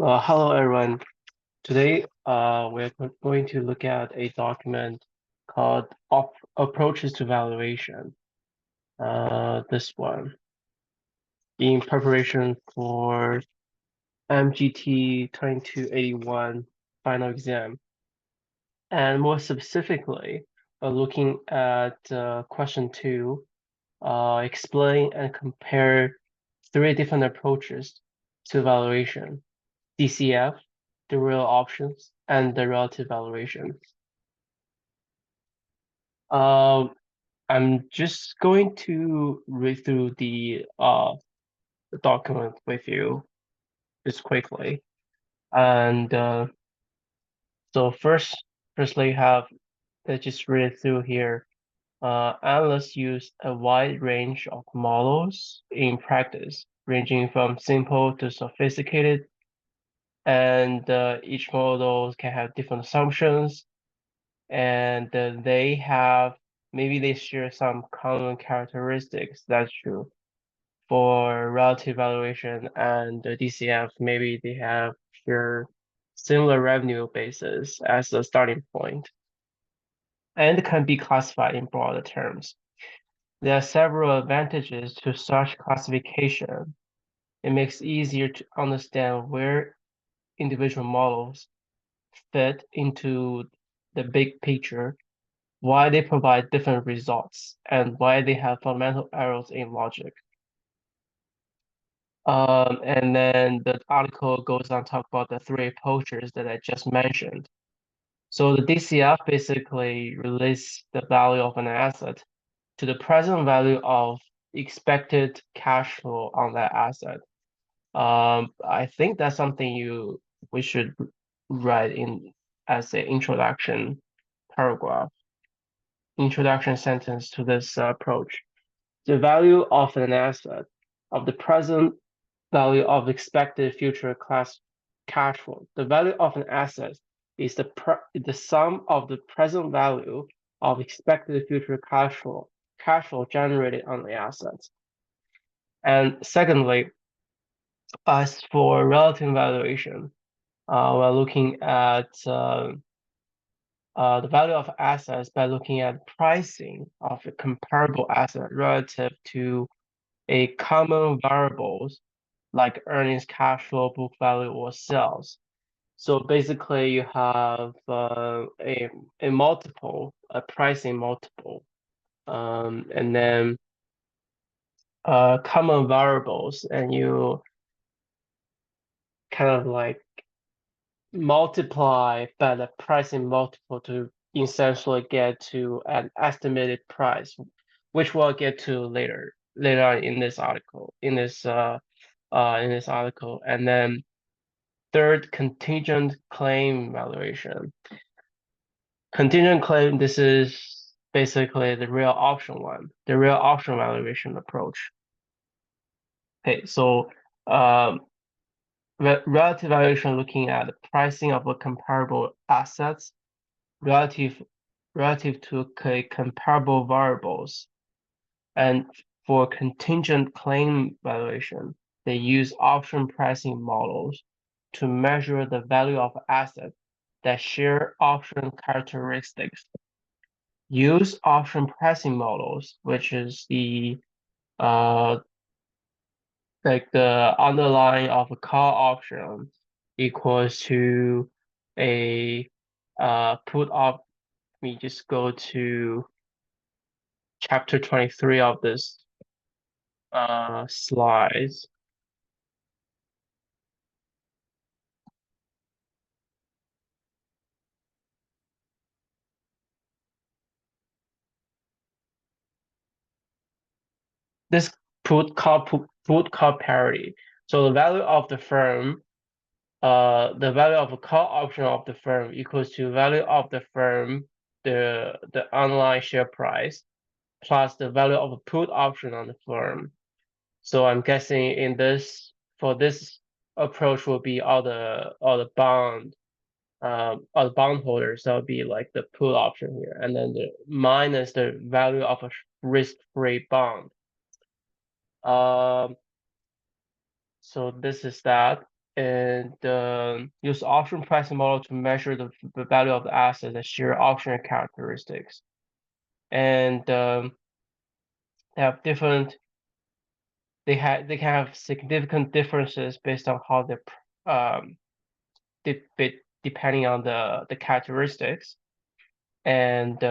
Hello everyone. Today, we're going to look at a document called Approaches to Valuation. This one, in preparation for MGT2281 final exam, and more specifically, looking at question 2, explain and compare 3 different approaches to valuation: DCF, the real options, and the relative valuation. I'm just going to read through the document with you just quickly. And so firstly, let's just read it through here. Analysts use a wide range of models in practice, ranging from simple to sophisticated, and each model can have different assumptions, and maybe they share some common characteristics. That's true. For relative valuation and the DCF, maybe they share similar revenue basis as a starting point, and can be classified in broader terms. There are several advantages to such classification. It makes it easier to understand where individual models fit into the big picture, why they provide different results, and why they have fundamental errors in logic. And then the article goes on to talk about the 3 approaches that I just mentioned. So the DCF basically relates the value of an asset to the present value of expected cash flow on that asset. I think that's something we should write in as an introduction sentence to this approach. The value of an asset of the present value of expected future cash flow. The value of an asset is the sum of the present value of expected future cash flow generated on the assets. And secondly, as for relative valuation, we're looking at the value of assets by looking at pricing of a comparable asset relative to a common variables like earnings, cash flow, book value, or sales. So basically, you have a multiple, a pricing multiple, and then common variables, and you kind of like multiply by the pricing multiple to essentially get to an estimated price, which we'll get to later on in this article, in this article. And then third, contingent claim valuation. Contingent claim, this is basically the real option one, the real option valuation approach. Okay, so relative valuation, looking at the pricing of a comparable assets relative to comparable variables. And for contingent claim valuation, they use option pricing models to measure the value of assets that share option characteristics. Use option pricing models, which is the like the underlying of a call option equals to a put op. Let me just go to chapter 23 of this slides. This put call parity. So the value of the firm, the value of a call option of the firm equals to value of the firm, the underlying share price, plus the value of a put option on the firm. So I'm guessing for this approach will be all the bondholders. That would be like the put option here, and then the minus the value of a risk-free bond. So this is that. and use option pricing model to measure the value of the asset and share auction characteristics. And they have different. They can have significant differences based on how they um depending on the characteristics. And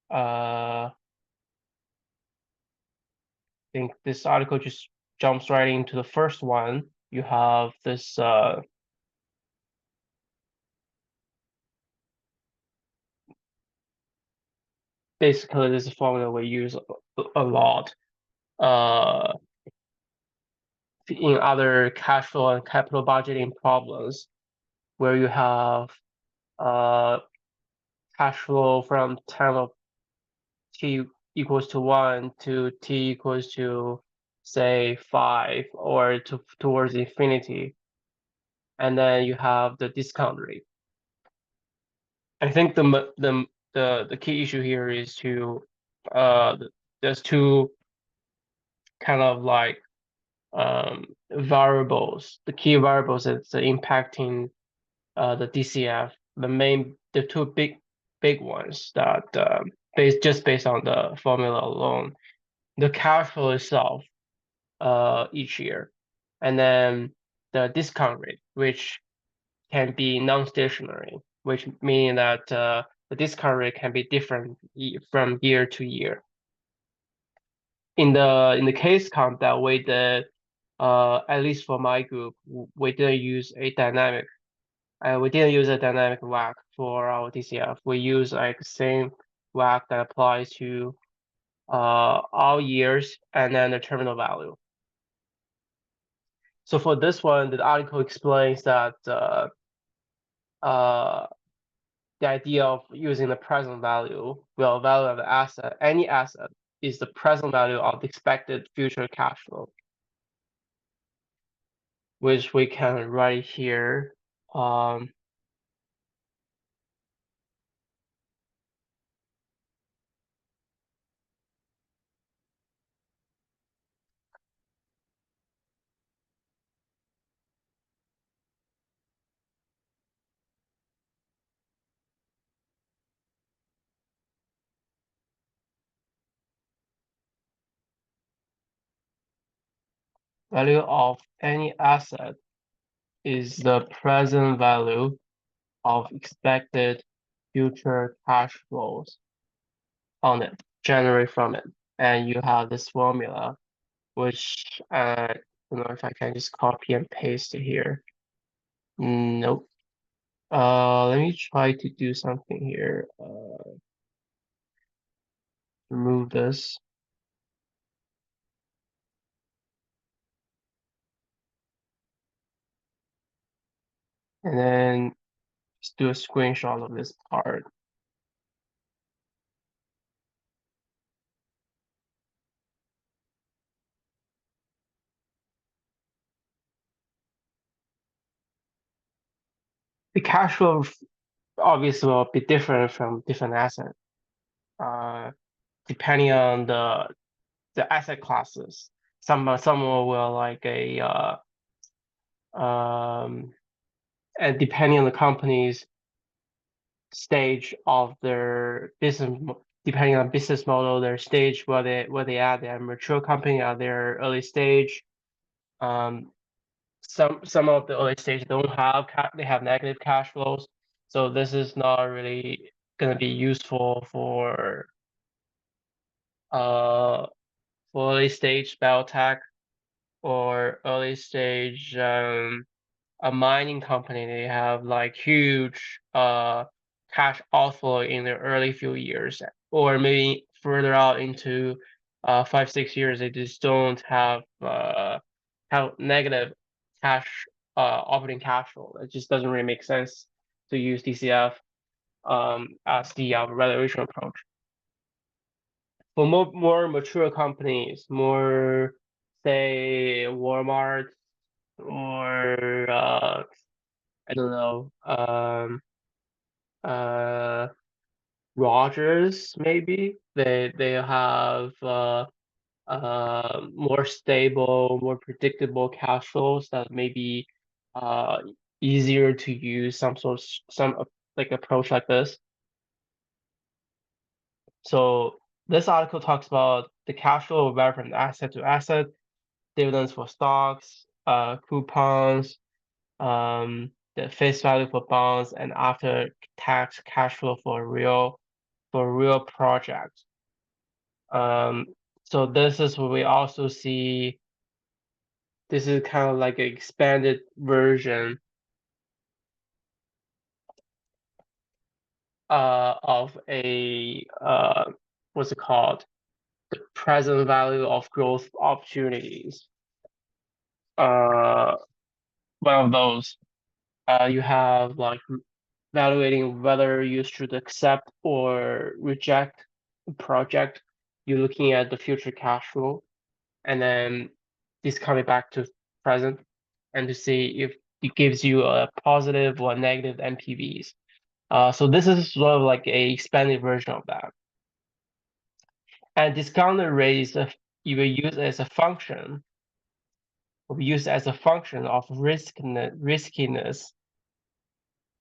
I think this article just jumps right into the first one. You have this basically this formula we use a lot in other cash flow and capital budgeting problems, where you have cash flow from time of t equals to 1 to t equals to, say, 5, or towards infinity, and then you have the discount rate. I think the key issue here is there's two kind of like variables. The key variables that's impacting the DCF. The two big ones that based on the formula alone, the cash flow itself each year, and then the discount rate, which can be non-stationary, which meaning that the discount rate can be different from year to year. In the case count that we did, at least for my group, we didn't use a dynamic. We didn't use a dynamic WACC for our DCF. We use like the same WACC that applies to all years and then the terminal value. So for this one, the article explains that the idea of using the present value, well, value of the asset, any asset, is the present value of the expected future cash flow, which we can write here. Value of any asset is the present value of expected future cash flows on it, generate from it. And you have this formula, which I don't know if I can just copy and paste it here. Nope. Let me try to do something here. Remove this. And then just do a screenshot of this part. The cash flow obviously will be different from different assets, depending on the asset classes. Some will like and depending on the company's stage of their business, depending on business model, their stage where they are, they're mature company or their early stage. Some of the early stage don't have they have negative cash flows, so this is not really going to be useful for early stage biotech or early stage a mining company. They have like huge cash outflow in the early few years, or maybe further out into 5-6 years, they just don't have negative cash operating cash flow. It just doesn't really make sense to use DCF as the valuation approach. For more mature companies, more say Walmart or I don't know, Rogers maybe they have more stable, more predictable cash flows that may be easier to use some like approach like this. So this article talks about the cash flow vary from asset to asset, dividends for stocks, coupons, the face value for bonds, and after tax cash flow for real projects. So this is what we also see. This is kind of like an expanded version of a what's it called? The present value of growth opportunities. One of those. You have like evaluating whether you should accept or reject a project. You're looking at the future cash flow, and then this coming back to present, and to see if it gives you a positive or negative NPVs. So this is sort of like a expanded version of that. And discounted rate is you will use as a function, will be used as a function of riskiness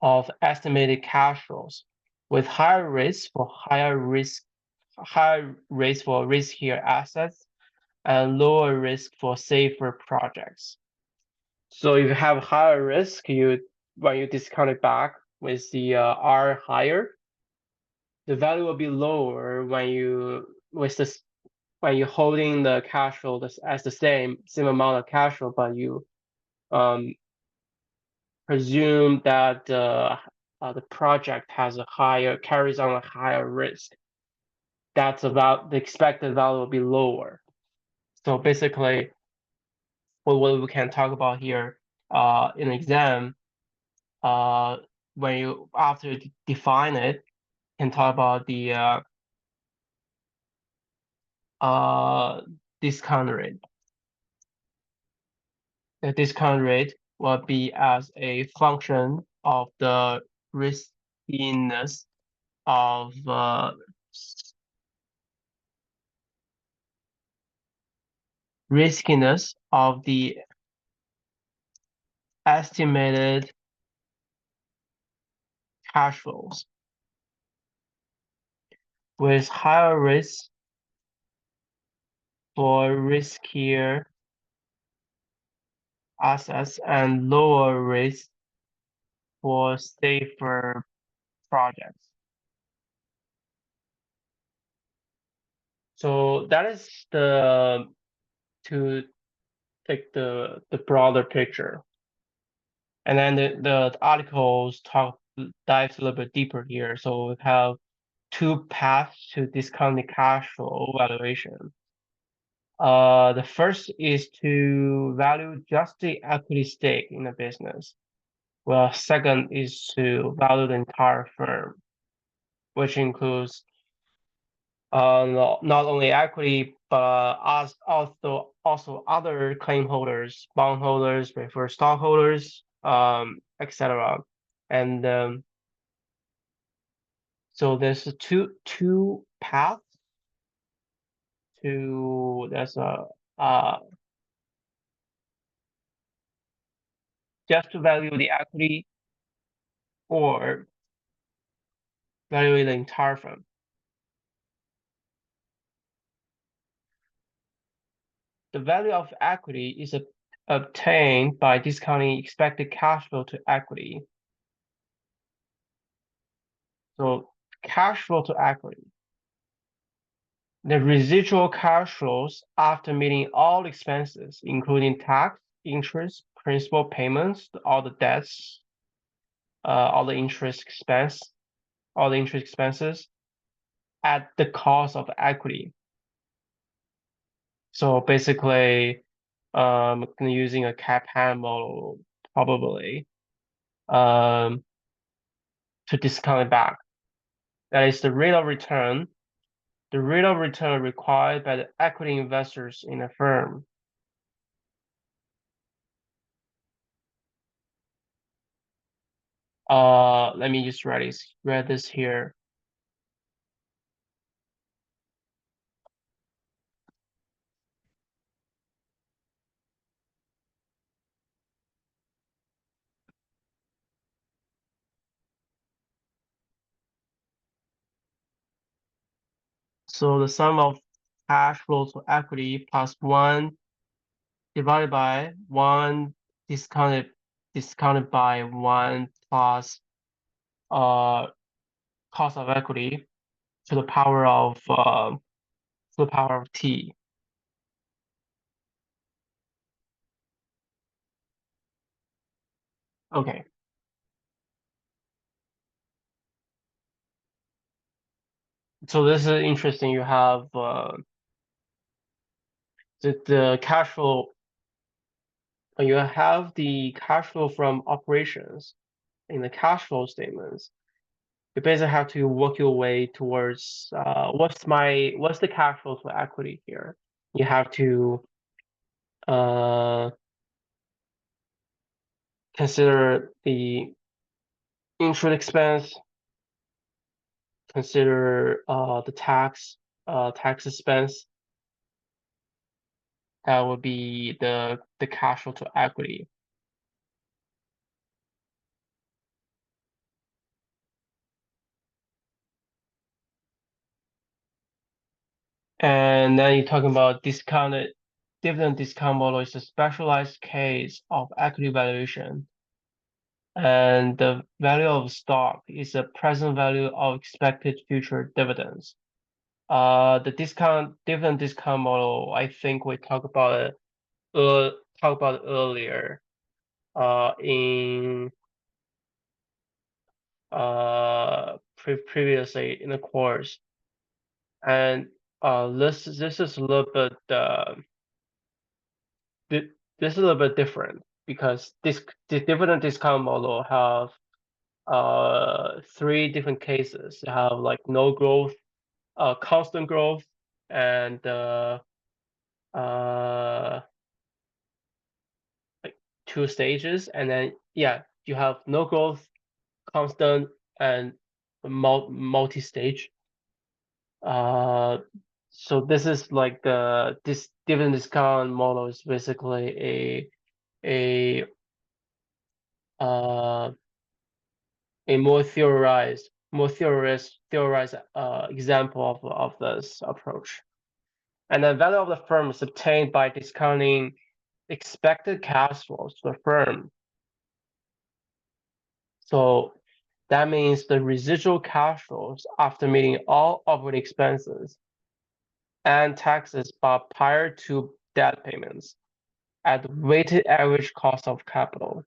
of estimated cash flows, with higher rates for higher rates for riskier assets, and lower risk for safer projects. So if you have higher risk, when you discount it back with the R higher, the value will be lower when you're holding the cash flow as the same amount of cash flow, but you um, presume that the project carries on a higher risk. That's about the expected value will be lower. So basically, what we can talk about here in exam, when you after define it, can talk about the discount rate. The discount rate will be as a function of the riskiness of the estimated cash flows, with higher risk for riskier assets and lower risk for safer projects. So that is to take the broader picture. And then the articles dives a little bit deeper here. So we have two paths to discounted cash flow valuation. The first is to value just the equity stake in a business. Well, second is to value the entire firm, which includes not only equity, but also other claim holders, bondholders, preferred stockholders, etc. And so there's two paths to there's a just to value the equity or value the entire firm. The value of equity is obtained by discounting expected cash flow to equity. So cash flow to equity. The residual cash flows after meeting all expenses, including tax, interest, principal payments, all the debts, all the interest expenses at the cost of equity. So basically, using a CAPM model probably to discount it back. That is the rate of return required by the equity investors in a firm. Let me just read this here. So the sum of cash flow to equity plus 1 divided by 1 discounted by 1 plus cost of equity to the power of t. Okay. So this is interesting. You have the cash flow. You have the cash flow from operations in the cash flow statements. You basically have to work your way towards what's the cash flow to equity here. You have to consider the interest expense, consider the tax expense. That would be the cash flow to equity. And then you're talking about discounted dividend discount model is a specialized case of equity valuation. And the value of stock is the present value of expected future dividends. The dividend discount model, I think we talked about it earlier in previously in the course, and this is a little bit this is a little bit different because the dividend discount model have 3 different cases. You have like no growth, constant growth, and like 2 stages, and then you have no growth, constant, and multi-stage. So this is like this dividend discount model is basically a more theorized example of this approach. And the value of the firm is obtained by discounting expected cash flows to the firm. So that means the residual cash flows after meeting all operating expenses and taxes but prior to debt payments at the weighted average cost of capital,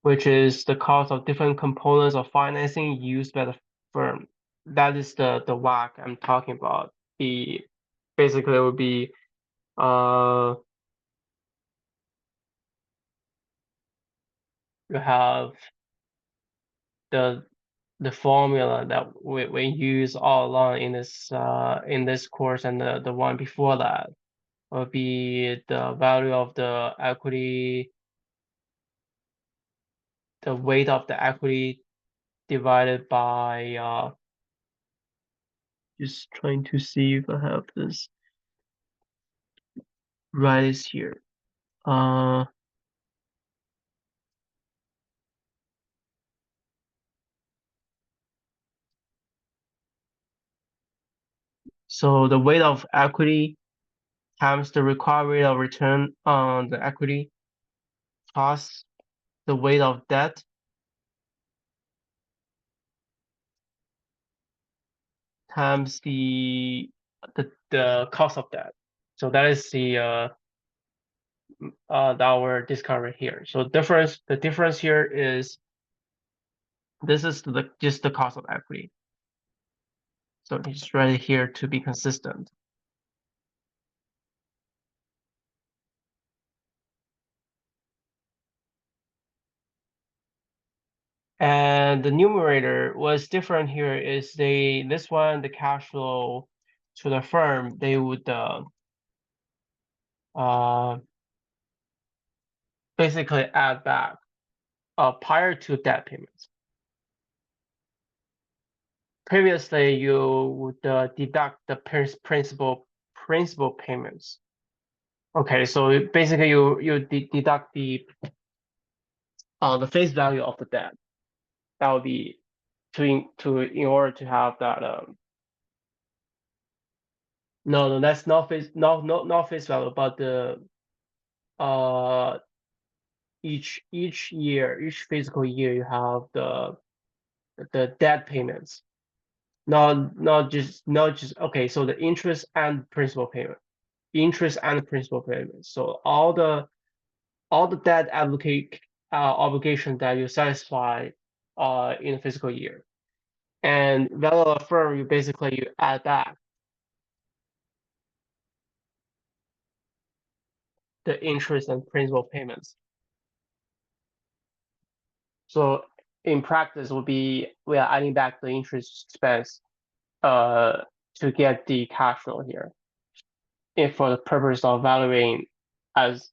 which is the cost of different components of financing used by the firm. That is the WACC I'm talking about. The basically it would be you have the formula that we use all along in this course, and the one before that would be the value of the equity, the weight of the equity divided by just trying to see if I have this right is here. So the weight of equity times the required rate of return on the equity plus the weight of debt times the cost of debt. So that is our discount rate here. So the difference here is this is just the cost of equity. So it's right here to be consistent. And the numerator, what's different here is this one, the cash flow to the firm, they would basically add back prior to debt payments. Previously, you would deduct the principal payments. Okay, so basically you deduct the the face value of the debt. That would be in order to have that. No, that's not not face value, but the uh each year, each fiscal year, you have the debt payments. Not just okay. So the interest and principal payment, So all the debt obligation that you satisfy in a fiscal year, and value of the firm, you add back the interest and principal payments. So in practice, we are adding back the interest expense to get the cash flow here, if for the purpose of valuing as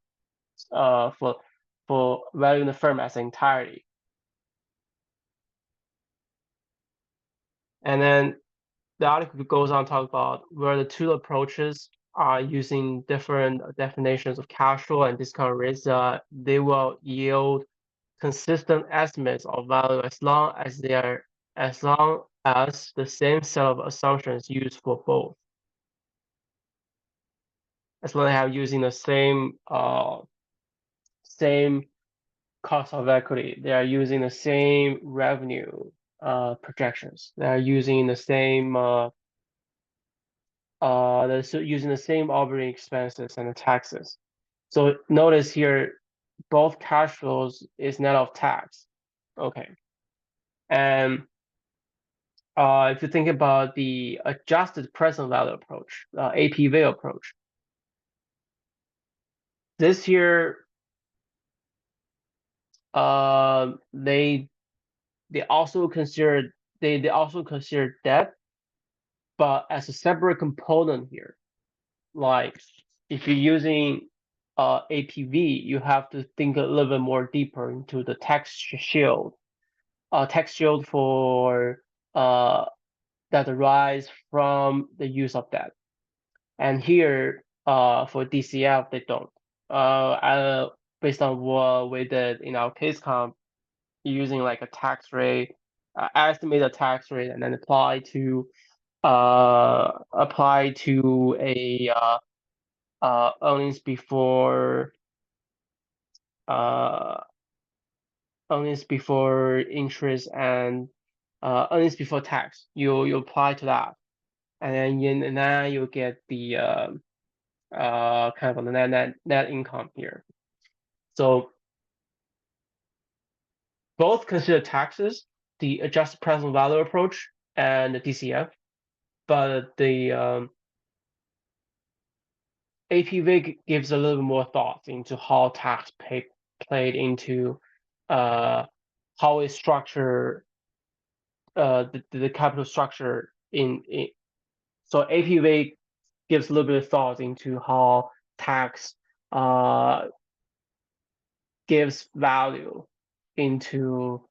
for valuing the firm as an entirety. And then the article goes on to talk about where the two approaches are using different definitions of cash flow and discount rates. They will yield consistent estimates of value as long as the same set of assumptions used for both. As long as they have using the same cost of equity, they are using the same revenue projections. They are using the same they're using the same operating expenses and the taxes. So notice here, both cash flows is net of tax. Okay. And if you think about the adjusted present value approach, APV approach, this year they also consider debt, but as a separate component here. Like if you're using APV, you have to think a little bit more deeper into the tax shield for that arise from the use of debt. And here for DCF, they don't. Based on what we did in our case comp, using like a tax rate, estimate a tax rate, and then apply to a earnings before interest and earnings before tax. You apply to that, and then you get the kind of the net income here. So both consider taxes, the adjusted present value approach and the DCF, but the APV gives a little bit more thought into how tax played into how it structure the capital structure in so APV gives a little bit of thought into how tax gives value into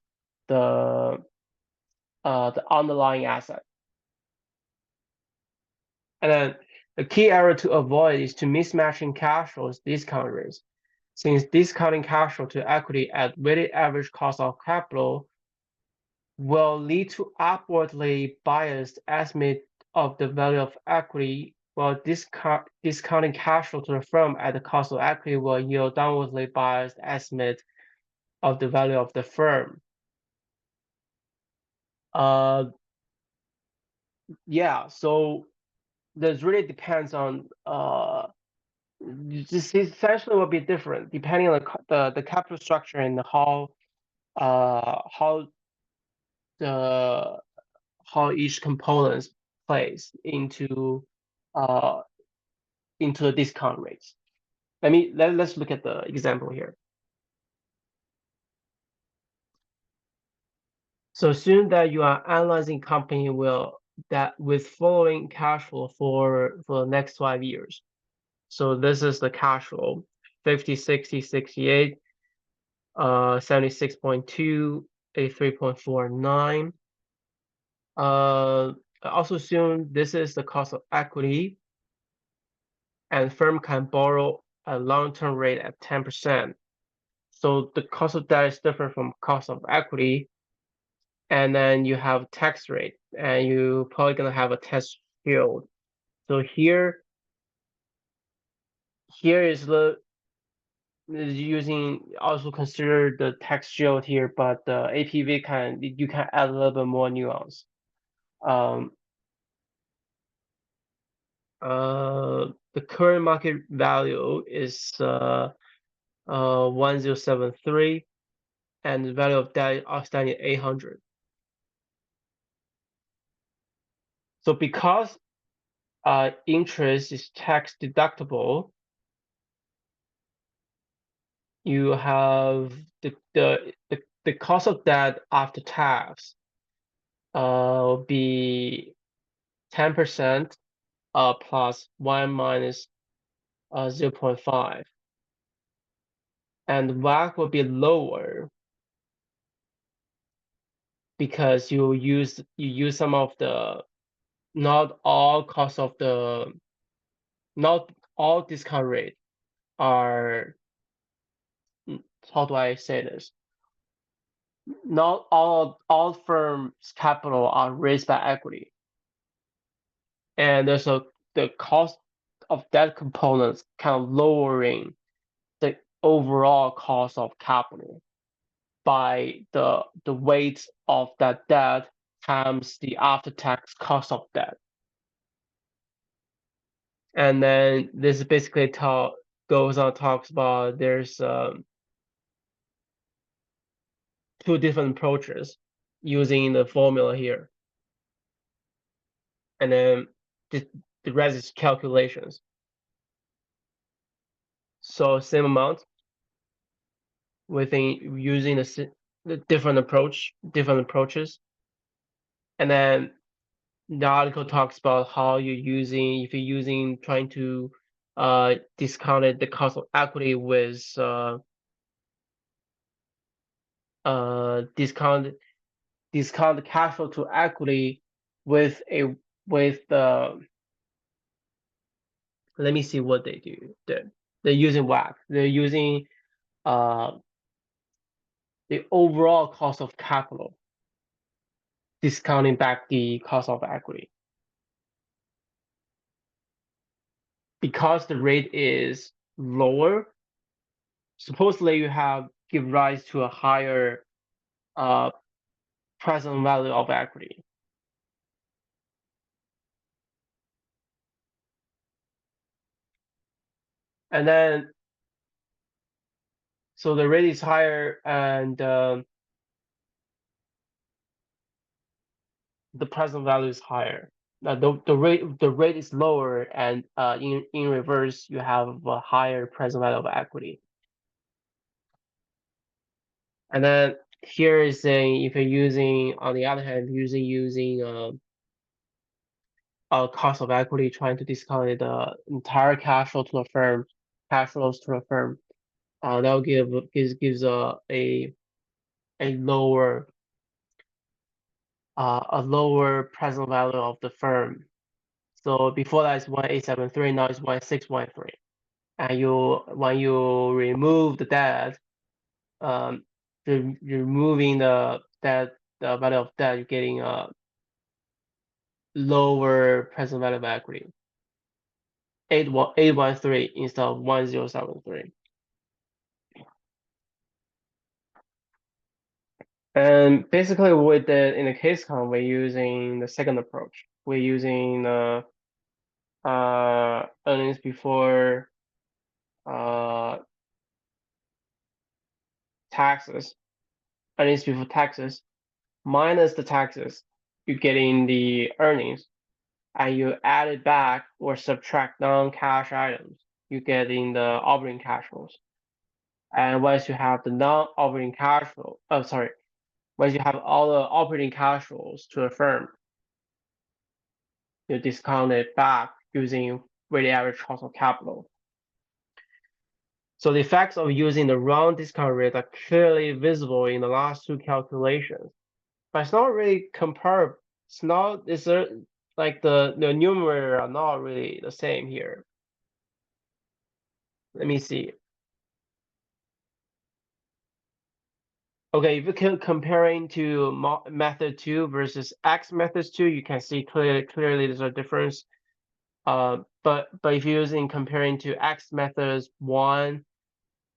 the underlying asset. And then the key error to avoid is to mismatching cash flows discount rates, since discounting cash flow to equity at weighted average cost of capital will lead to upwardly biased estimate of the value of equity, while discounting cash flow to the firm at the cost of equity will yield downwardly biased estimate of the value of the firm. Yeah, so this really depends on this essentially will be different depending on the capital structure and how each component plays into the discount rates. Let's look at the example here. So assume that you are analyzing company with following cash flow for the next 5 years. So this is the cash flow: 50, 60, 68, 76.2, 83.49. Also assume this is the cost of equity, and firm can borrow a long-term rate at 10%. So the cost of debt is different from cost of equity. And then you have tax rate, and you probably gonna have a tax shield. So here is the is using also consider the tax shield here, but the APV you can add a little bit more nuance. The current market value is 1073, and the value of debt outstanding 800. So because interest is tax deductible, you have the cost of debt after tax will be 10% plus 1 minus 0.5, and WACC will be lower because you use some of the not all discount rate are, how do I say this? Not all firms' capital are raised by equity, and there's the cost of debt components kind of lowering the overall cost of capital by the weight of that debt times the after-tax cost of debt. And then this basically goes on, talks about there's two different approaches using the formula here. And then the rest is calculations. So same amount within using the different approaches. And then the article talks about how if you're using trying to discount the cost of equity with discount the cash flow to equity with let me see what they do. They're using WACC. They're using the overall cost of capital, discounting back the cost of equity. Because the rate is lower, supposedly you give rise to a higher present value of equity. And then, so the rate is higher, and the present value is higher. The rate is lower, and in reverse, you have a higher present value of equity. And then here is saying if you're using, on the other hand, using a cost of equity, trying to discount the entire cash flows to a firm, that will gives a lower present value of the firm. So before that is 1873, now it's 1613. And when you remove the debt, removing the value of debt, you're getting a lower present value of equity. 813 instead of 1073. And basically in the case count, we're using the second approach. We're using earnings before taxes, minus the taxes, you're getting the earnings, and you add it back or subtract non-cash items, you're getting the operating cash flows. And once you have the non-operating cash flow, once you have all the operating cash flows to a firm, you discount it back using weighted average cost of capital. So the effects of using the wrong discount rate are clearly visible in the last two calculations, but it's not really comparable. Like the numerator are not really the same here. Let me see. Okay, if you can comparing to method 2 versus X method 2, you can see clearly there's a difference. But if you're using comparing to X methods 1,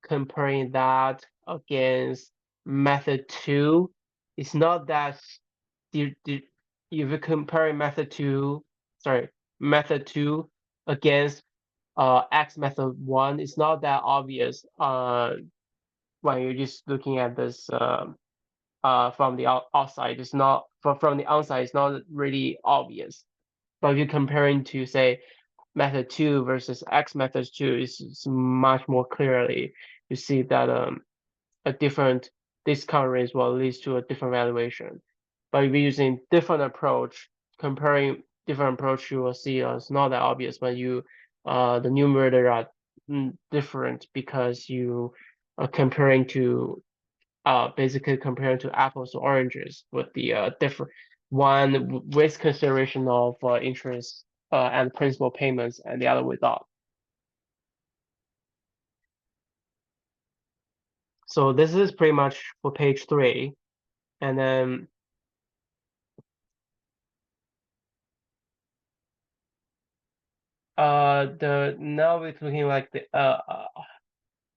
comparing that against method 2, it's not that if you're comparing method 2 against X method 1, it's not that obvious when you're just looking at this from the outside. It's not from the outside, it's not really obvious. But if you're comparing to say method 2 versus X method 2, it's much more clearly you see that a different discount rate will lead to a different valuation. But if you're using different approach, comparing different approach, you will see it's not that obvious, but the numerator are different because you are comparing to basically comparing to apples to oranges with the different one with consideration of interest and principal payments and the other without. So this is pretty much for page 3. And then now we're looking like the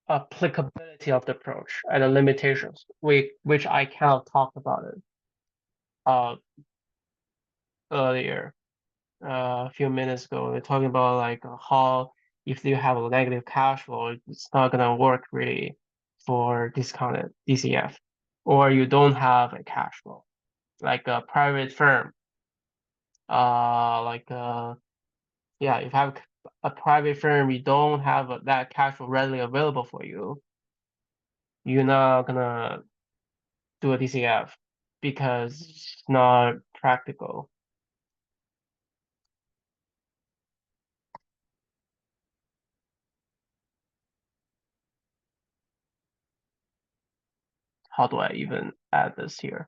applicability of the approach and the limitations, which I kind of talked about it earlier, a few minutes ago. We're talking about like how if you have a negative cash flow, it's not gonna work really for discounted DCF, or you don't have a cash flow, like a private firm, like yeah, if you have a private firm, you don't have that cash flow readily available for you, you're not gonna do a DCF because it's not practical. How do I even add this here?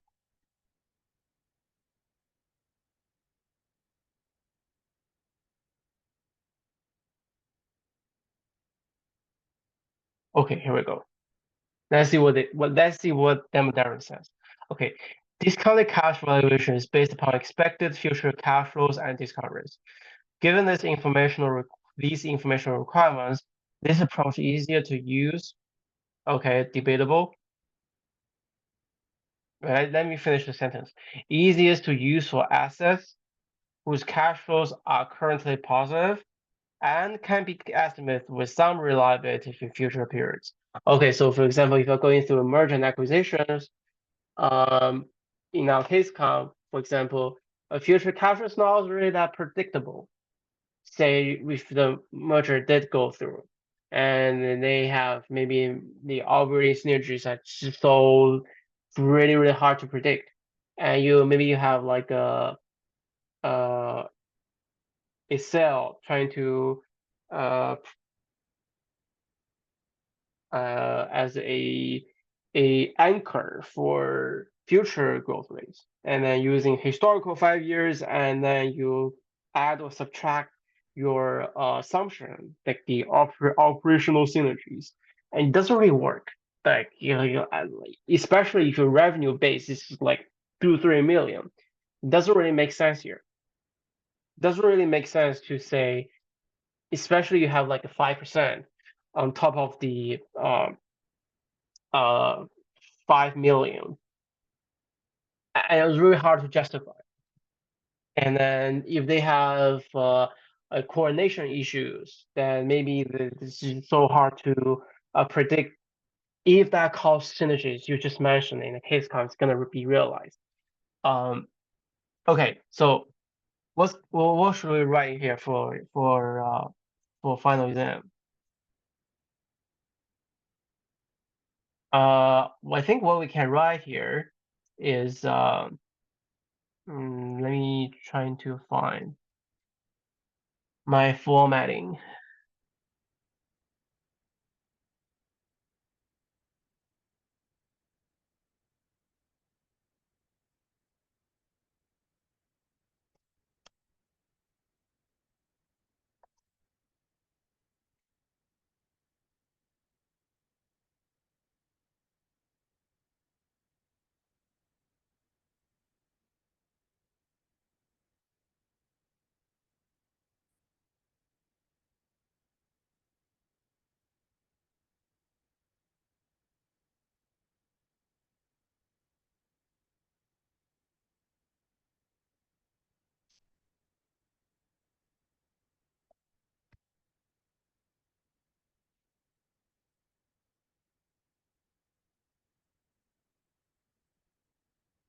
Okay, here we go. Let's see what Damodaran says. Okay, discounted cash valuation is based upon expected future cash flows and discount rates. Given these informational requirements, this approach is easier to use. Okay, debatable. Right, let me finish the sentence. Easiest to use for assets whose cash flows are currently positive and can be estimated with some reliability in future periods. Okay, so for example, if you're going through merger and acquisitions, in our case count, for example, a future cash flow is not really that predictable. Say if the merger did go through, and they have maybe the operating synergies are so really hard to predict, and maybe you have like uh, a cell trying to uh, as a anchor for future growth rates, and then using historical 5 years, and then you add or subtract your assumption, like the operational synergies, and it doesn't really work. Like especially if your revenue base is like 2-3 million, it doesn't really make sense here. It doesn't really make sense to say, especially you have like a 5% on top of the uh 5 million, and it was really hard to justify. And then if they have coordination issues, then maybe this is so hard to predict if that cost synergies you just mentioned in the case count is going to be realized. Okay, so what should we write here for final exam? I think what we can write here is let me trying to find my formatting.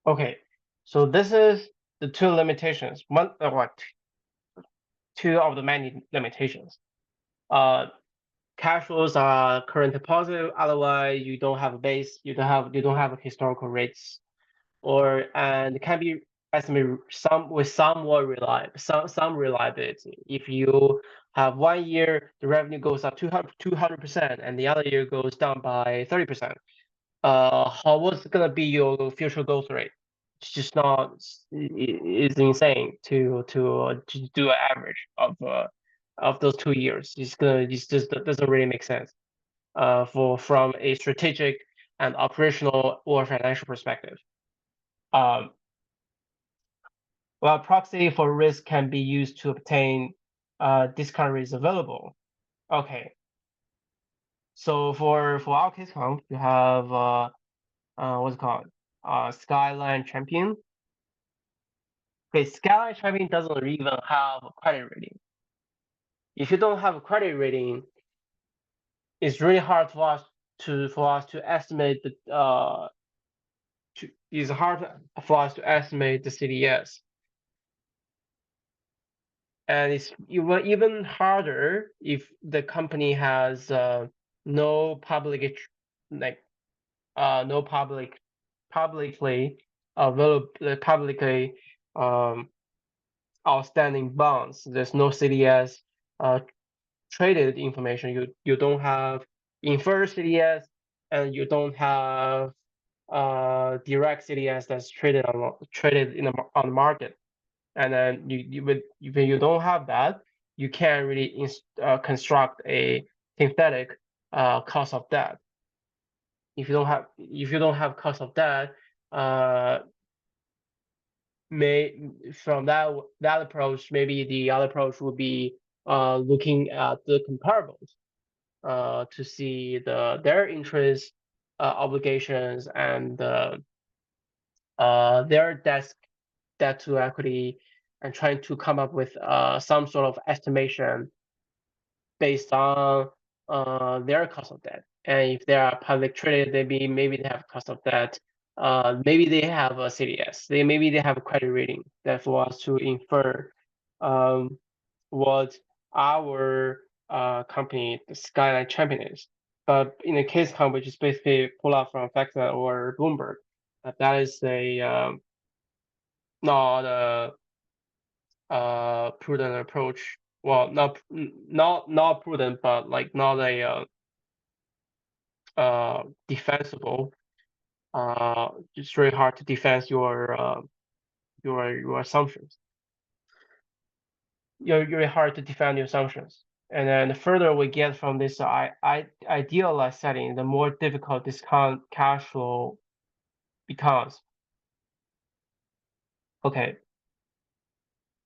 Okay, so this is the two limitations. One, what? Two of the many limitations. Cash flows are currently positive. Otherwise, you don't have a base. You don't have historical rates, and it can be estimated somewhat reliable some reliability. If you have 1 year, the revenue goes up 200%, and the other year goes down by 30%. What's gonna be your future growth rate? It's just not. It's insane to do an average of those 2 years. It just doesn't really make sense. From a strategic and operational or financial perspective. Um, Well, proxy for risk can be used to obtain discount rates available. Okay, so for our case comp, you have what's it called? Skyline Champion. Okay, Skyline Champion doesn't even have a credit rating. If you don't have a credit rating, it's really hard for us to estimate it's hard for us to estimate the CDS. And it's even harder if the company has no public like no publicly available publicly outstanding bonds. There's no CDS traded information. You don't have inferred CDS, and you don't have direct CDS that's traded on the market. And then when you don't have that, you can't really construct a synthetic cost of debt. If you don't have cost of debt, uh, from that approach, maybe the other approach would be looking at the comparables to see their interest obligations and their debt to equity, and trying to come up with some sort of estimation based on their cost of debt. And if they are public traded, maybe they have cost of debt. Maybe they have a CDS. Maybe they have a credit rating that for us to infer what our company, the Skyline Champion, is. But in a case comp, which is basically pull out from FactSet or Bloomberg, that is not a prudent approach. Well, not prudent, but like not a defensible. It's very hard to defend your assumptions. You're very hard to defend your assumptions. And then the further we get from this idealized setting, the more difficult discount cash flow becomes. Okay,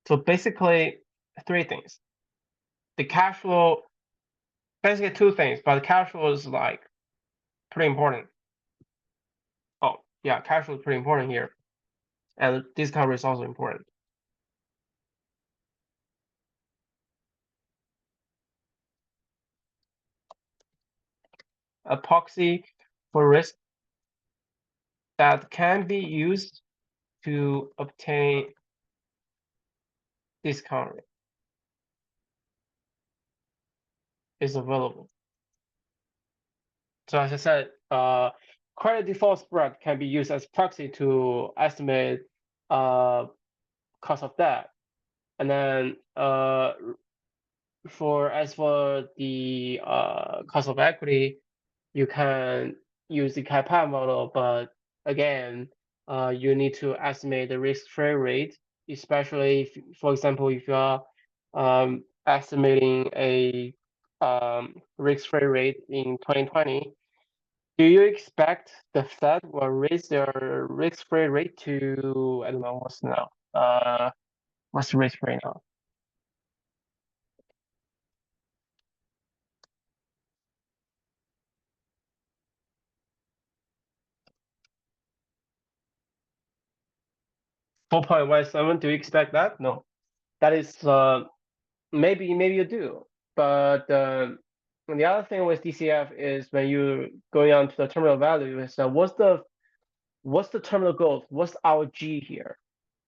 so basically three things. The cash flow, basically two things, but the cash flow is like pretty important. Oh yeah, cash flow is pretty important here, and discount rate is also important. A proxy for risk that can be used to obtain discount rate is available. So as I said, credit default spread can be used as proxy to estimate cost of debt. And then as for the cost of equity, you can use the CAPM model, but again, you need to estimate the risk-free rate, especially if, for example, if you are estimating a risk-free rate in 2020. Do you expect the Fed will raise their risk-free rate to, I don't know, what's now? What's the risk-free now? 4.17. Do you expect that? No. That is maybe you do. But the other thing with DCF is when you going on to the terminal value is what's the what's the terminal growth? What's our G here?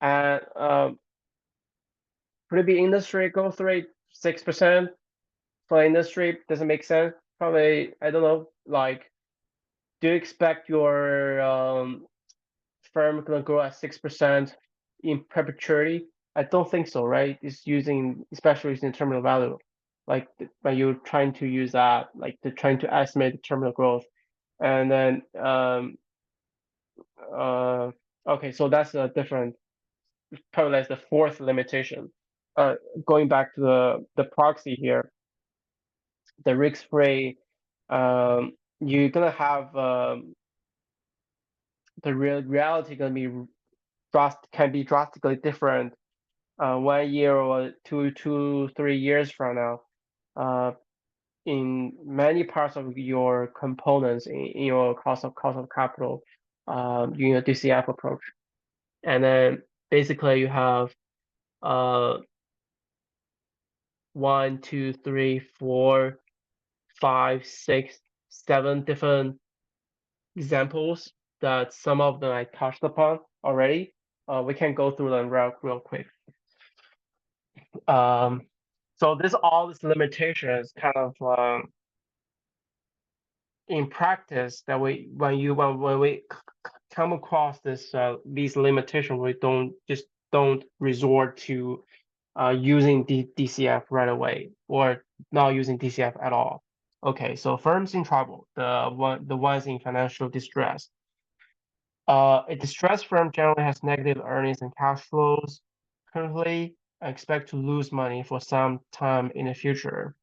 And could it be industry growth rate 6% for industry? Doesn't make sense. Probably, I don't know. Like, do you expect your firm gonna grow at 6% in perpetuity? I don't think so, right? It's using, especially using terminal value, like when you're trying to use that, like they're trying to estimate the terminal growth, and then okay, so that's a different, probably that's the fourth limitation. Going back to the proxy here, the risk-free, you're gonna have the reality gonna be can be drastically different 1 year or 3 years from now. In many parts of your components in your cost of capital, using a DCF approach, and then basically you have uh 1, 2, 3, 4, 5, 6, 7 different examples that some of them I touched upon already. We can go through them real quick. So all this limitations kind of in practice that when we come across these limitations, we don't resort to using DCF right away or not using DCF at all. Okay, so firms in trouble, the ones in financial distress. A distressed firm generally has negative earnings and cash flows currently, and expect to lose money for some time in the future.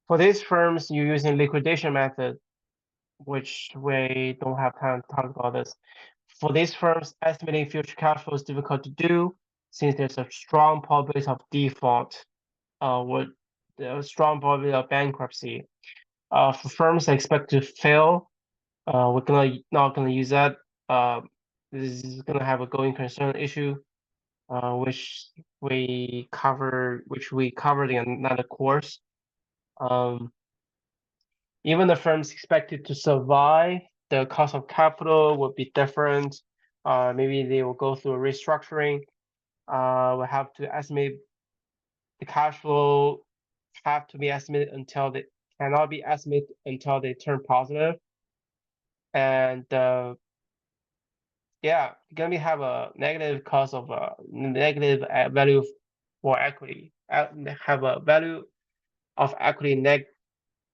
For these firms, you're using liquidation method, which we don't have time to talk about this. For these firms, estimating future cash flow is difficult to do since there's a strong probability of default, with a strong probability of bankruptcy. For firms that expect to fail, we're not gonna use that. This is gonna have a going concern issue, which we covered in another course. Even the firms expected to survive, the cost of capital will be different. Maybe they will go through a restructuring. We have to estimate the cash flow have to be estimated until they cannot be estimated until they turn positive. And yeah, gonna have a negative cost of negative value for equity. Have a value of equity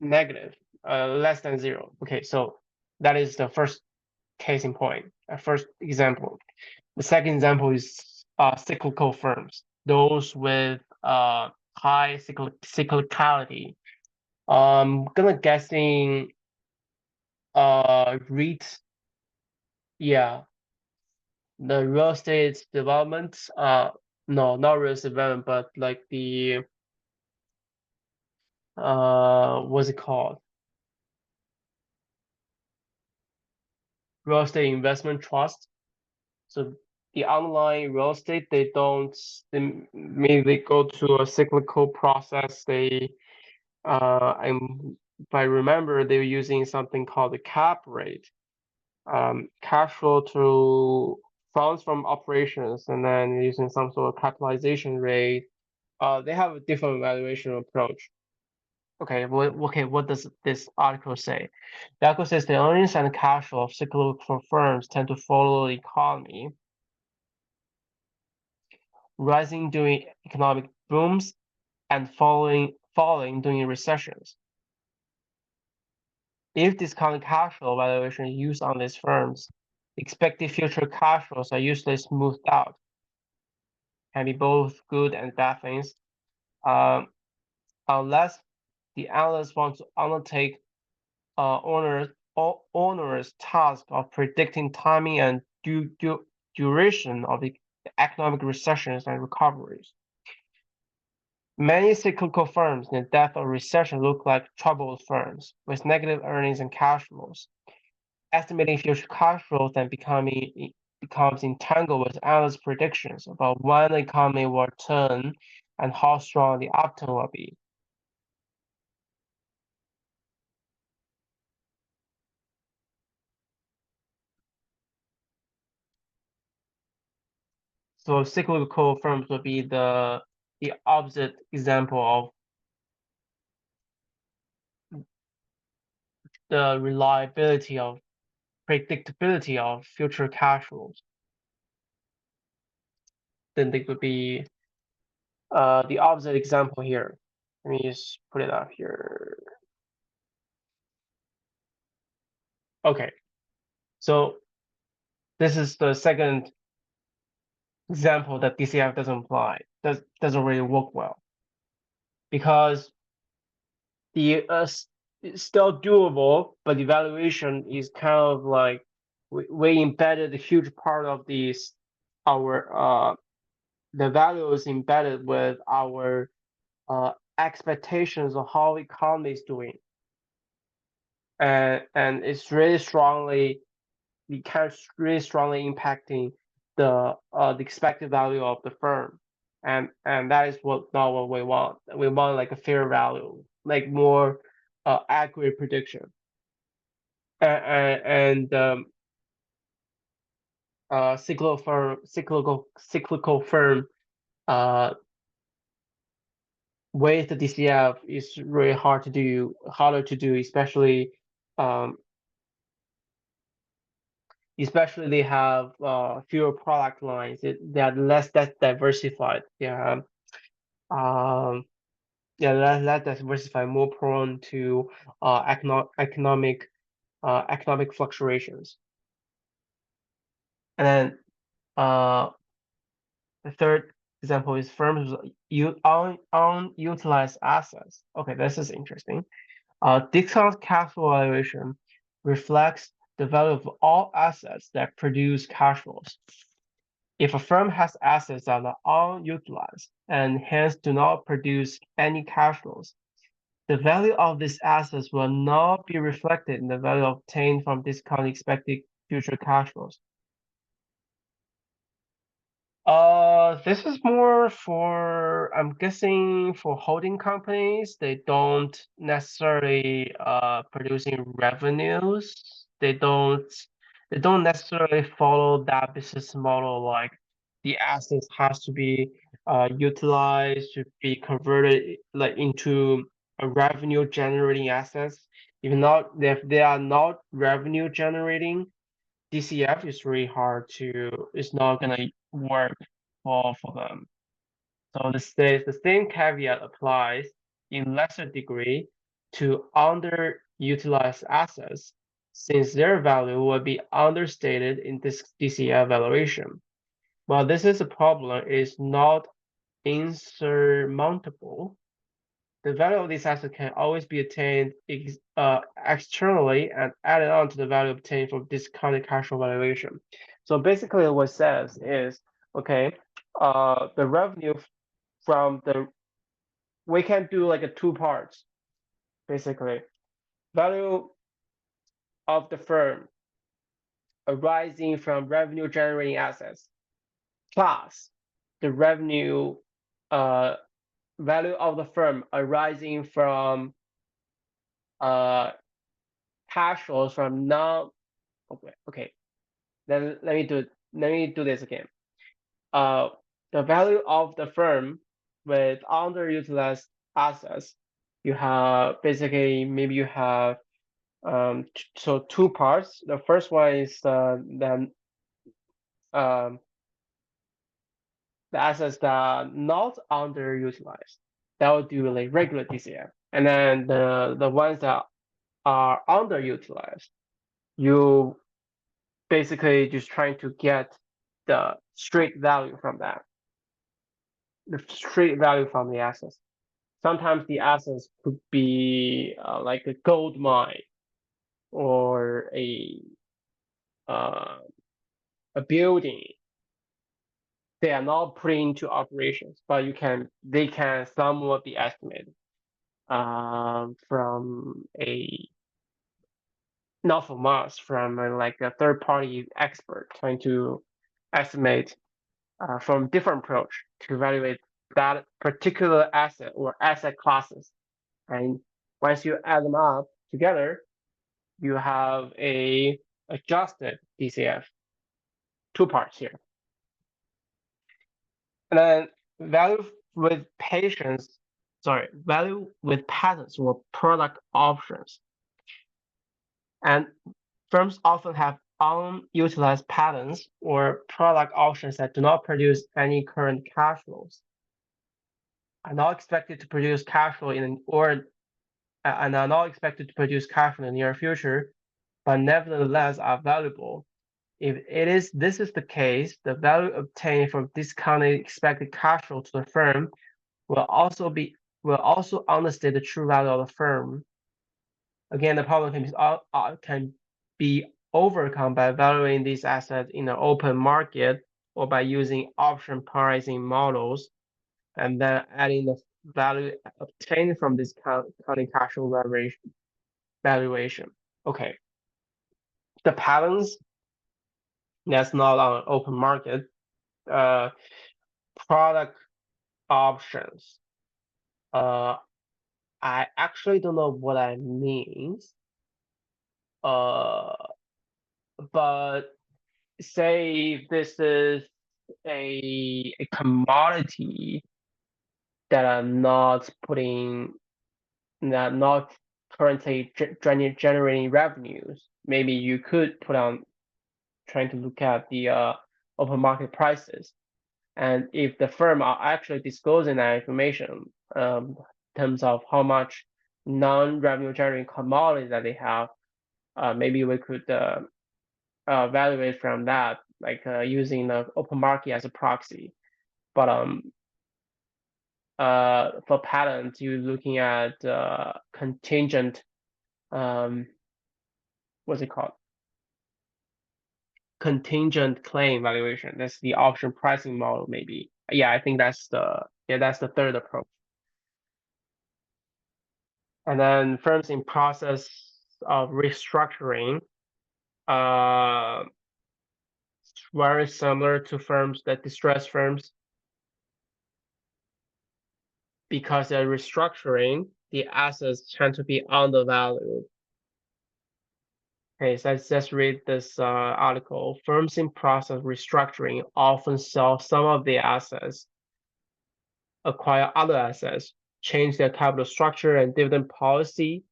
negative, less than 0. Okay, so that is the first case in point, first example. The second example is cyclical firms, those with high cyclicality. Gonna guessing REIT, yeah, the real estate development, no, not real estate development, but like the what's it called? Real estate investment trust. So the underlying real estate, they maybe they go to a cyclical process. If I remember, they were using something called the cap rate, cash flow to funds from operations, and then using some sort of capitalization rate. They have a different valuation approach. Okay, what does this article say? The article says the earnings and cash flow of cyclical firms tend to follow the economy, rising during economic booms and falling during recessions. If discounted cash flow valuation is used on these firms, expected future cash flows are usually smoothed out. Can be both good and bad things. Unless the analysts want to undertake onerous task of predicting timing and duration of the economic recessions and recoveries. Many cyclical firms in the depth of recession look like troubled firms with negative earnings and cash flows. Estimating future cash flows then becomes entangled with analyst predictions about when the economy will turn and how strong the upturn will be. So cyclical firms would be the opposite example of the reliability of predictability of future cash flows. Then they would be the opposite example here. Let me just put it up here. Okay, so this is the second example that DCF doesn't apply, doesn't really work well, because the it's still doable, but the valuation is kind of like we embedded a huge part of these our the value is embedded with our expectations of how economy is doing, and it's really strongly really strongly impacting the expected value of the firm, and that is not what we want. We want like a fair value, like more accurate prediction, and cyclical firm with the DCF is really harder to do, especially they have fewer product lines. They are less diversified. Yeah, less diversified, more prone to economic fluctuations. And then the third example is firms with unutilized assets. Okay, this is interesting. Discount cash flow valuation reflects the value of all assets that produce cash flows. If a firm has assets that are unutilized and hence do not produce any cash flows, the value of these assets will not be reflected in the value obtained from discounting expected future cash flows. This is more for, I'm guessing, for holding companies. They don't necessarily producing revenues. They don't necessarily follow that business model, like the assets has to be utilized to be converted like into a revenue generating assets. If they are not revenue generating, DCF is really hard to, it's not gonna work for them. So the same caveat applies in lesser degree to underutilized assets, since their value will be understated in this DCF valuation. While this is a problem, it is not insurmountable. The value of these assets can always be attained externally and added on to the value obtained from discounted cash flow valuation. So basically what it says is, okay, the revenue from we can do like a two parts, basically. Value of the firm arising from revenue generating assets plus the revenue value of the firm arising from cash flows from non. Okay. Then let me do this again. The value of the firm with underutilized assets, you have basically maybe you have so two parts. The first one is the assets that are not underutilized. That would do like regular DCF. And then the ones that are underutilized, you basically just trying to get the straight value from that, the straight value from the assets. Sometimes the assets could be like a gold mine or a building they are not put into operations, but they can somewhat be estimated from a not from us, from like a third party expert trying to estimate from different approach to evaluate that particular asset or asset classes. And once you add them up together, you have a adjusted DCF, two parts here. And then value with patents or product options. And firms often have unutilized patents or product options that do not produce any current cash flows, are not expected to produce cash flow and are not expected to produce cash flow in the near future, but nevertheless are valuable. If this is the case, the value obtained from discounted expected cash flow to the firm will also understate the true value of the firm. Again, the problem can be overcome by valuing these assets in the open market or by using option pricing models, and then adding the value obtained from this discounted cash flow valuation. Okay, the patents that's not on open market. Product options. I actually don't know what that means. But say this is a commodity that I'm not currently generating revenues. Maybe you could put on trying to look at the open market prices. And if the firm are actually disclosing that information in terms of how much non-revenue generating commodities that they have, maybe we could evaluate from that, like using the open market as a proxy. But for patents, you're looking at contingent, what's it called? Contingent claim valuation. That's the option pricing model, maybe. Yeah, I think that's the third approach. And then firms in process of restructuring, very similar to distressed firms. Because they're restructuring, the assets tend to be undervalued. Okay, so let's just read this article. Firms in process of restructuring often sell some of the assets, acquire other assets, change their capital structure and dividend policy.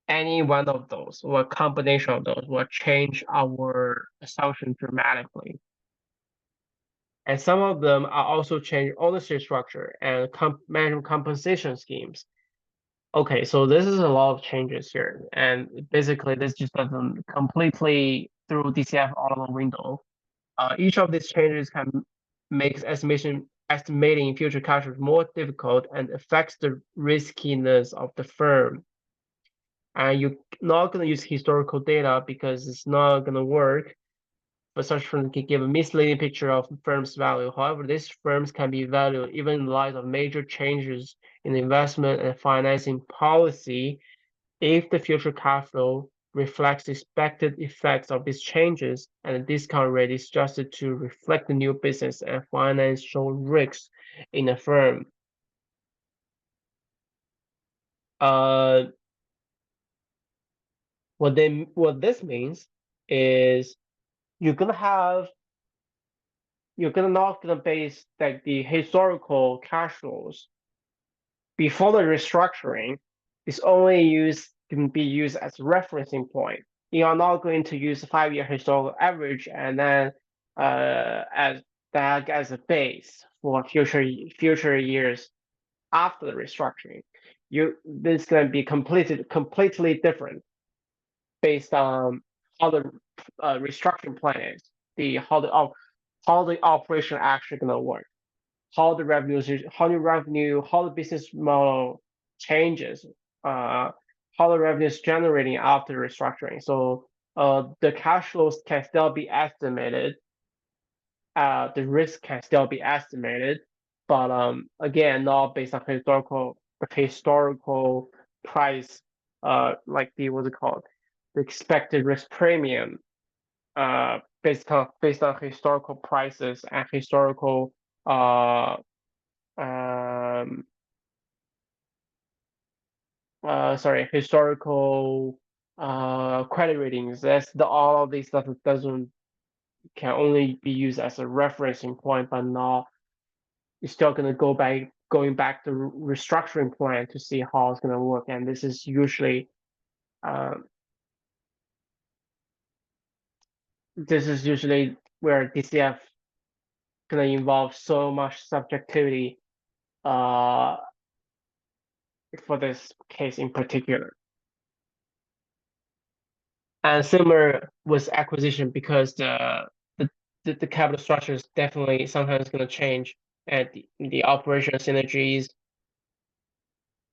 Any one of those or a combination of those will change our assumption dramatically. And some of them are also change ownership structure and management compensation schemes. Okay, so this is a lot of changes here, and basically this just doesn't completely throw DCF out of the window. Each of these changes can make estimating future cash flows more difficult and affects the riskiness of the firm. And you're not going to use historical data because it's not going to work. But such firms can give a misleading picture of the firm's value. However, these firms can be valued even in light of major changes in investment and financing policy if the future cash flow reflects the expected effects of these changes and the discount rate is adjusted to reflect the new business and financial risks in the firm. What this means is you're not gonna base like the historical cash flows before the restructuring is can be used as a referencing point. You are not going to use a 5-year historical average and then as a base for future years after the restructuring. This is going to be completely different based on how the restructuring plan is, how the operation actually going to work, how the business model changes, how the revenue is generating after restructuring. So the cash flows can still be estimated the risk can still be estimated, but again, not based on historical price, like the what's it called, the expected risk premium, based on historical prices and historical um historical credit ratings. That's all of these stuff doesn't can only be used as a referencing point, but not you're still gonna going back to restructuring plan to see how it's gonna work. And um, this is usually where DCF gonna involve so much subjectivity uh, for this case in particular. And similar with acquisition because the, the capital structure is definitely sometimes going to change, and the operational synergies,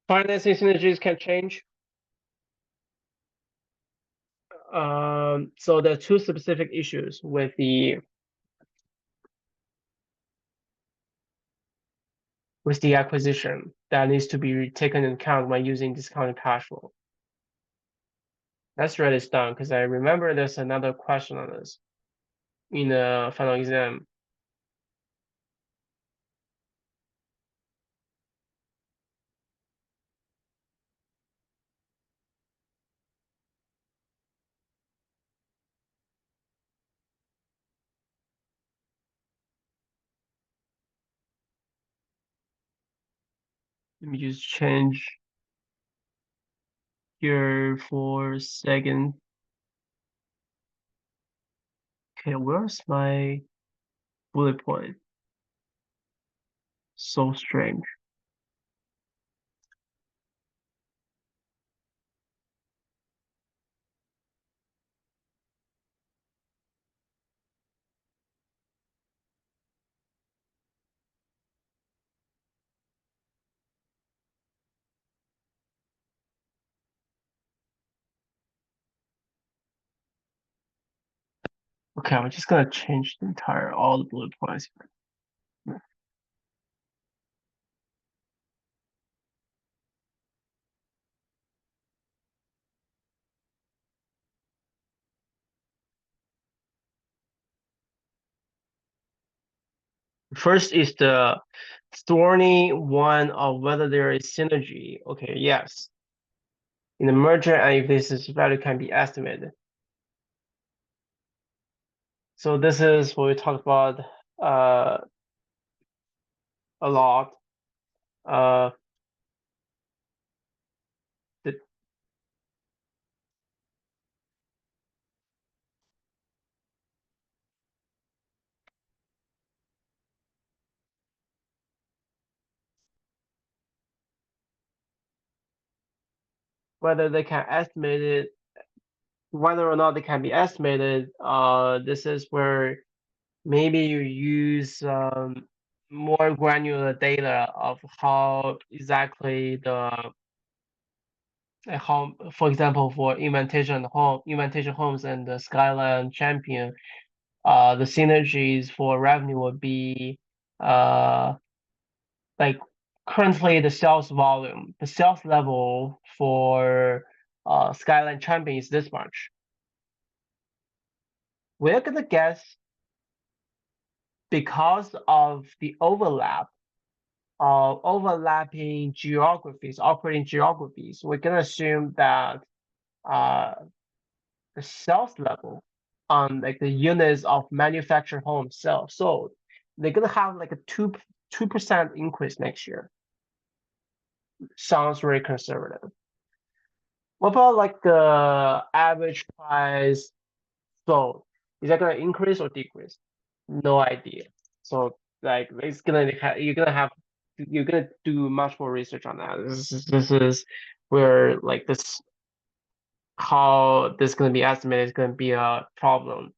financing synergies can change. So there are two specific issues with the acquisition that needs to be taken into account when using discounted cash flow. Let's write this down because I remember there's another question on this in the final exam. Let me just change here for a second. Okay, where's my bullet point? So strange. Okay, I'm just gonna change all the bullet points here. First is the thorny one of whether there is synergy. Okay, yes. In the merger, and if this value can be estimated. So this is what we talked about a lot. The, whether they can estimate it, whether or not they can be estimated. This is where maybe you use more granular data of how exactly how, for example, for invitation homes and the Skyline Champion, the synergies for revenue would be like currently the sales volume, the sales level for Skyline Champion is this much. We're gonna guess because of the overlap of overlapping geographies, operating geographies, we're gonna assume that uh, the sales level on like the units of manufactured homes sold, they're gonna have like a 2% increase next year. Sounds very conservative. What about like the average price sold? Is that gonna increase or decrease? No idea. So like you're gonna do much more research on that. This is where like this how this is gonna be estimated is gonna be a problem.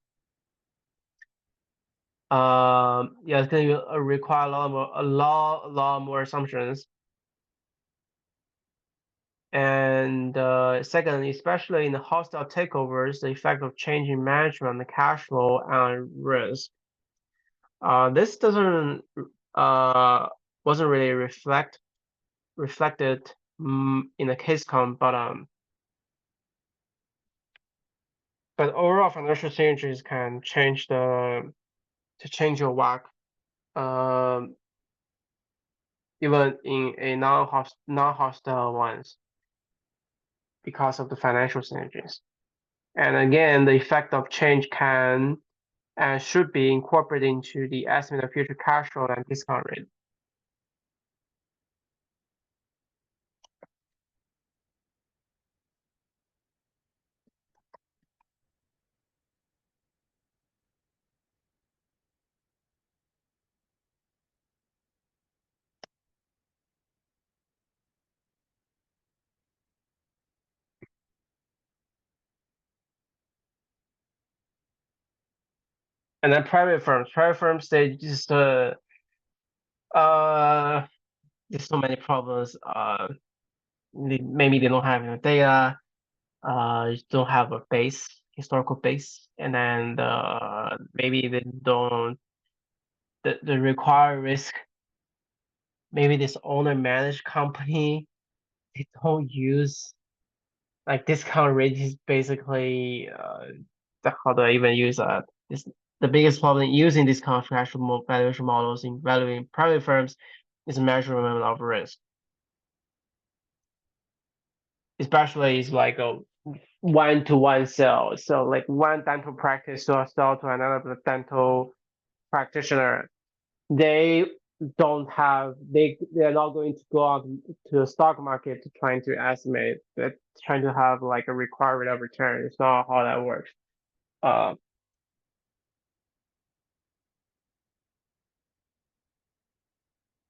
Yeah, it's gonna require a lot more assumptions. And second, especially in the hostile takeovers, the effect of changing management, the cash flow, and risk. This doesn't wasn't really reflected in the case count, but overall financial synergies can change your WACC, even in a non-hostile ones because of the financial synergies. And again, the effect of change can and should be incorporated into the estimate of future cash flow and discount rate. And then private firms, they just there's so many problems. Maybe they don't have enough data, don't have a historical base, and then maybe they don't the required risk. Maybe this owner managed company, they don't use like discount rate is basically how do I even use that? This the biggest problem using discount valuation models in valuing private firms is measurement of risk. Especially is like a one-to-one sale. So like one dental practice to sell to another dental practitioner. They don't have they're not going to go out to the stock market to trying to estimate. They're trying to have like a required rate of return. It's not how that works. Uh,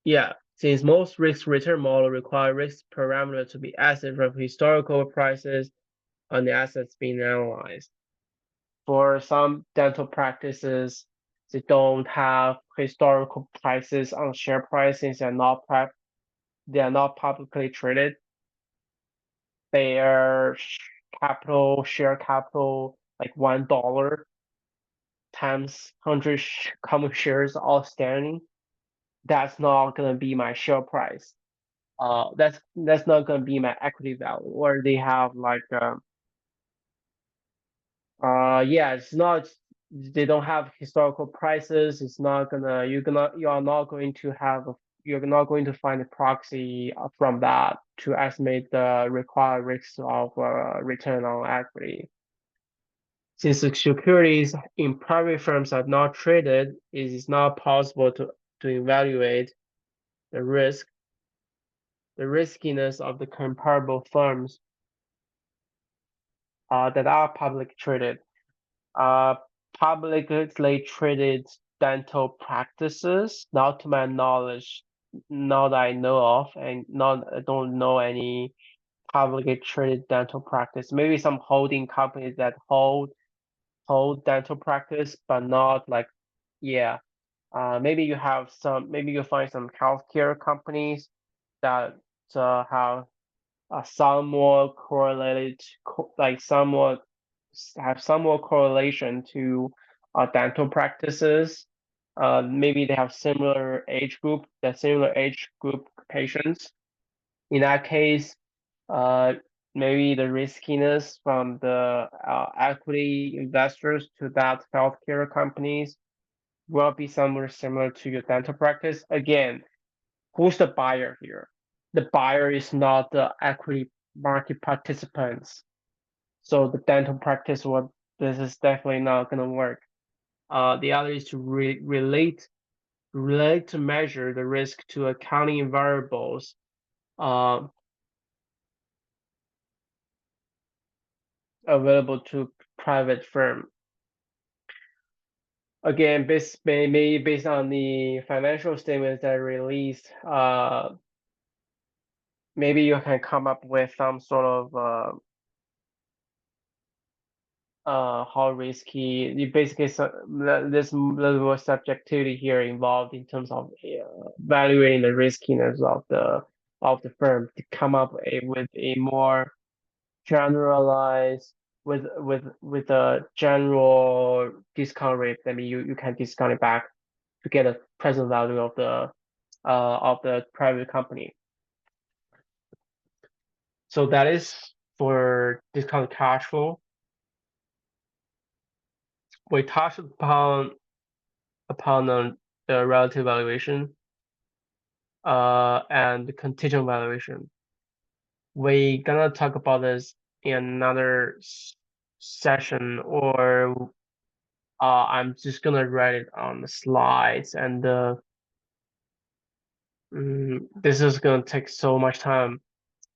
yeah, since most risk return model require risk parameter to be asset from historical prices on the assets being analyzed. For some dental practices, they don't have historical prices on share prices. They are not publicly traded. Their share capital, like $1 times 100 common shares outstanding. That's not gonna be my share price. That's not gonna be my equity value. Or they have like yeah, it's not. They don't have historical prices. It's not gonna. You are not going to have. You're not going to find a proxy from that to estimate the required risks of return on equity. Since the securities in private firms are not traded, it is not possible to evaluate the riskiness of the comparable firms that are publicly traded. Uh, Publicly traded dental practices, not to my knowledge, not that I know of, and not I don't know any publicly traded dental practice. Maybe some holding companies that hold dental practice, but not like yeah. Maybe you have some. Maybe you find some healthcare companies that have somewhat correlated, like somewhat have somewhat correlation to dental practices. Maybe they have similar age group patients. In that case, uh, maybe the riskiness from the equity investors to that healthcare companies will be somewhere similar to your dental practice. Again, who's the buyer here? The buyer is not the equity market participants. So the dental practice, this is definitely not going to work. The other is to relate to measure the risk to accounting variables uh, available to private firm. Again, maybe based on the financial statements that are released, maybe you can come up with some sort of how risky you basically there's a little more subjectivity here involved in terms of evaluating the riskiness of the firm to come up with a more generalized with a general discount rate. I mean, you can discount it back to get a present value of the private company. So that is for discounted cash flow. We touched upon the relative valuation and the contingent valuation. We're gonna talk about this in another session, or I'm just gonna write it on the slides, and this is gonna take so much time.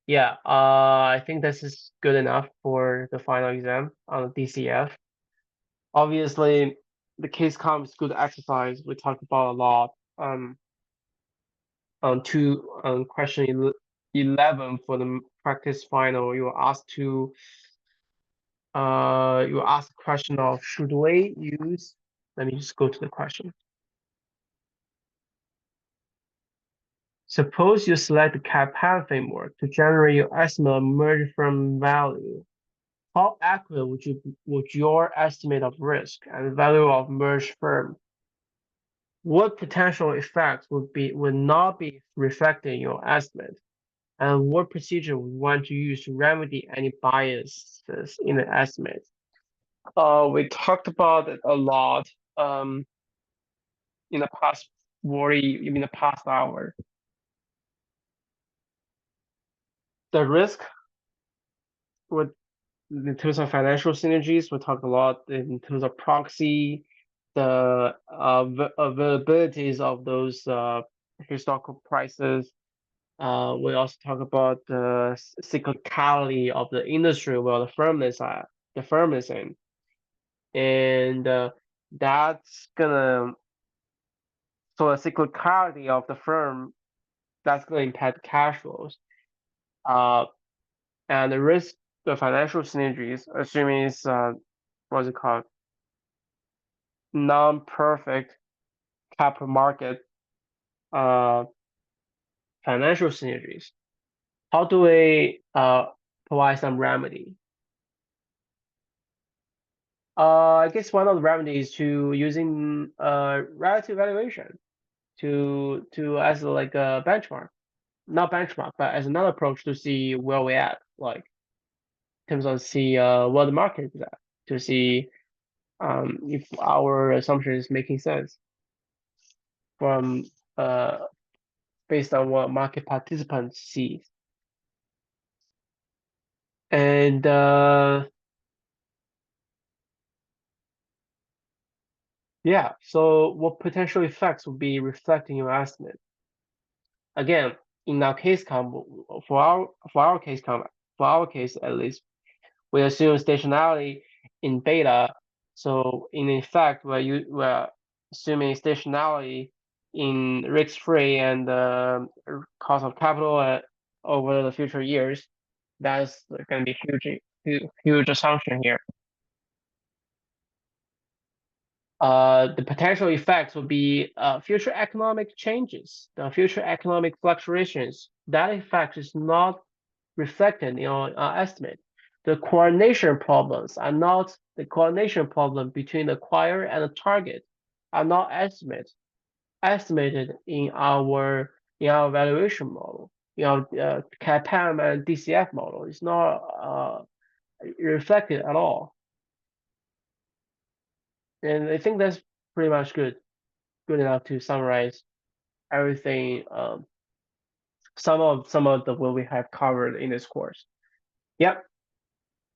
Yeah, I think this is good enough for the final exam on the DCF. Obviously, the case comp is good exercise. We talked about a lot. On question 11 for the practice final, you were asked to you were asked the question of should we use. Let me just go to the question. Suppose you select the CAPAN framework to generate your estimate of merged firm value. How accurate would your estimate of risk and value of merged firm? What potential effects would not be reflected in your estimate? And what procedure we want to use to remedy any biases in the estimate? We talked about it a lot in the past 40, in the past hour. The risk with in terms of financial synergies, we talked a lot in terms of proxy, the availabilities of those historical prices. We also talk about the cyclicality of the industry where the firm is at, the firm is in, and that's gonna so the cyclicality of the firm that's gonna impact cash flows. And the risk, the financial synergies, assuming it's what's it called, non-perfect capital market financial synergies. How do we provide some remedy? I guess one of the remedies to using relative valuation to as like a benchmark, not benchmark, but as another approach to see where we're at, like in terms of see what the market is at, to see if our assumption is making sense from based on what market participants see. And yeah, so what potential effects would be reflecting your estimate? Again, in our case comp, for our case comp, for our case at least, we assume stationarity in beta. So in effect, we're assuming stationarity in risk-free and cost of capital over the future years. That's going to be huge assumption here. The potential effects would be future economic changes, the future economic fluctuations. That effect is not reflected in our estimate. The coordination problems are not the coordination problem between the acquirer and the target are not estimated in our valuation model. CAPM and DCF model is not reflected at all. And I think that's pretty much good enough to summarize everything. Some of the what we have covered in this course. Yep.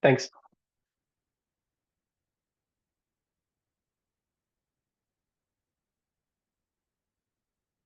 Thanks.